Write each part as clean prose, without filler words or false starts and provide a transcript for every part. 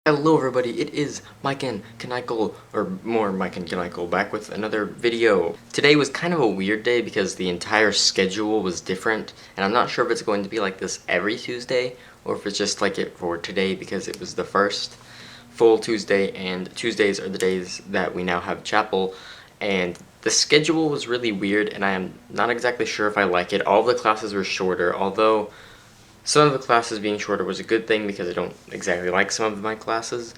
Hello everybody, it is Mike and Kanikel, or more Mike and Kanikel, back with another video. Today was kind of a weird day because the entire schedule was different, and I'm not sure if it's going to be like this every Tuesday, or if it's just like it for today because it was the first full Tuesday, and Tuesdays are the days that we now have chapel, and the schedule was really weird, and I am not exactly sure if I like it. All the classes were shorter, although some of the classes being shorter was a good thing because I don't exactly like some of my classes.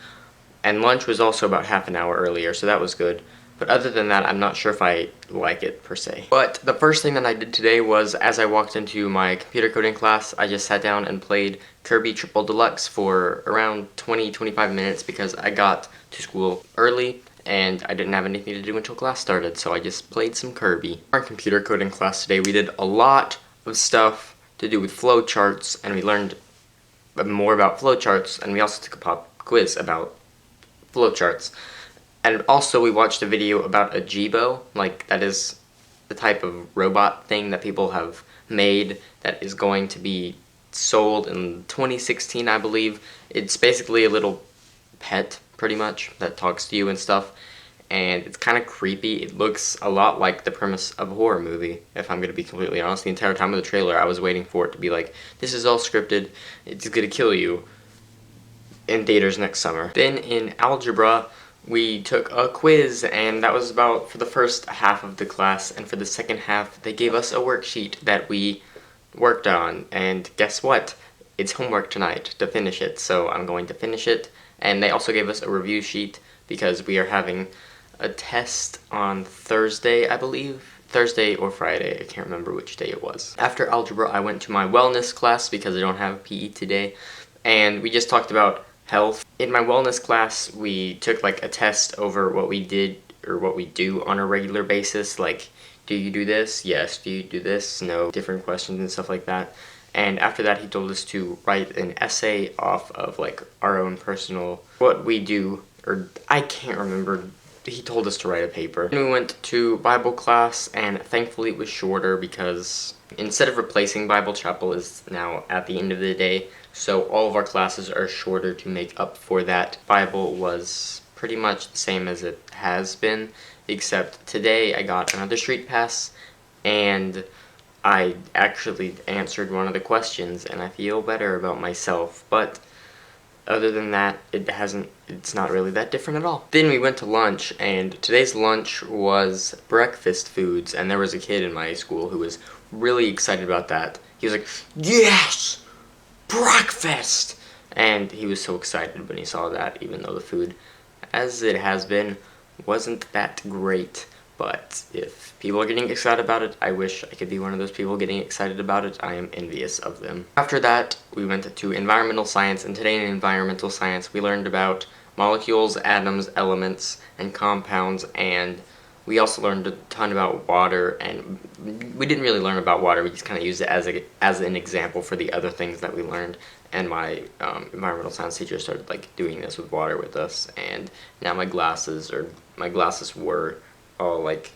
And lunch was also about half an hour earlier, so that was good. But other than that, I'm not sure if I like it per se. But the first thing that I did today was, as I walked into my computer coding class, I just sat down and played Kirby Triple Deluxe for around 20-25 minutes because I got to school early and I didn't have anything to do until class started, so I just played some Kirby. Our computer coding class today, we did a lot of stuff to do with flowcharts, and we learned more about flowcharts, and we also took a pop quiz about flowcharts. And also we watched a video about a JiBO, like that is the type of robot thing that people have made that is going to be sold in 2016, I believe. It's basically a little pet, pretty much, that talks to you and stuff. And it's kind of creepy. It looks a lot like the premise of a horror movie, if I'm going to be completely honest. The entire time of the trailer, I was waiting for it to be like, this is all scripted, it's going to kill you in theaters next summer. Then in algebra, we took a quiz, and that was about for the first half of the class, and for the second half, they gave us a worksheet that we worked on, and guess what? It's homework tonight to finish it, so I'm going to finish it. And they also gave us a review sheet because we are having a test on Thursday, I believe. Thursday or Friday, I can't remember which day it was. After algebra, I went to my wellness class because I don't have PE today, and we just talked about health. In my wellness class, we took like a test over what we did or what we do on a regular basis, like, do you do this? Yes. Do you do this? No. Different questions and stuff like that. And after that, he told us to write an essay off of like our own personal, what we do, or I can't remember. He told us to write a paper. Then we went to Bible class, and thankfully it was shorter because instead of replacing Bible chapel is now at the end of the day, so all of our classes are shorter to make up for that. Bible was pretty much the same as it has been, except today I got another street pass, and I actually answered one of the questions, and I feel better about myself, but other than that, it's not really that different at all. Then we went to lunch, and today's lunch was breakfast foods, and there was a kid in my school who was really excited about that. He was like, yes, breakfast! And he was so excited when he saw that, even though the food, as it has been, wasn't that great. But if people are getting excited about it, I wish I could be one of those people getting excited about it. I am envious of them. After that, we went to environmental science, and today in environmental science, we learned about molecules, atoms, elements, and compounds, and we also learned a ton about water, and we didn't really learn about water, we just kind of used it as an example for the other things that we learned, and my environmental science teacher started like doing this with water with us, and now my glasses were all like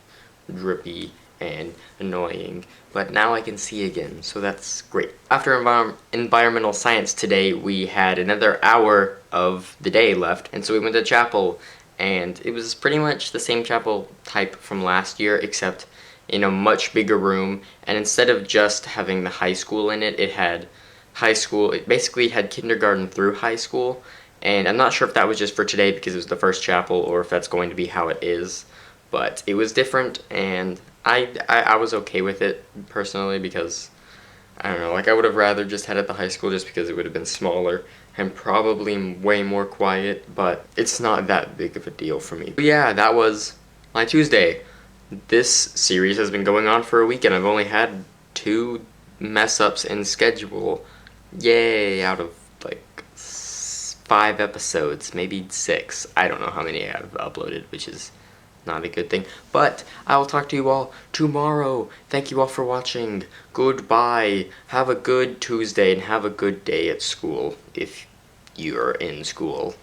drippy and annoying, but now I can see again, so that's great. After environmental science today, we had another hour of the day left, and so we went to chapel, and it was pretty much the same chapel type from last year, except in a much bigger room, and instead of just having the high school in it, it had high school. It basically had kindergarten through high school, and I'm not sure if that was just for today because it was the first chapel, or if that's going to be how it is. But it was different, and I was okay with it, personally, because, I don't know, like, I would have rather just had it at the high school just because it would have been smaller and probably way more quiet, but it's not that big of a deal for me. But yeah, that was my Tuesday. This series has been going on for a week, and I've only had 2 mess-ups in schedule. Yay, out of, like, 5 episodes, maybe 6. I don't know how many I've uploaded, which is not a good thing, but I will talk to you all tomorrow. Thank you all for watching. Goodbye. Have a good Tuesday and have a good day at school if you're in school.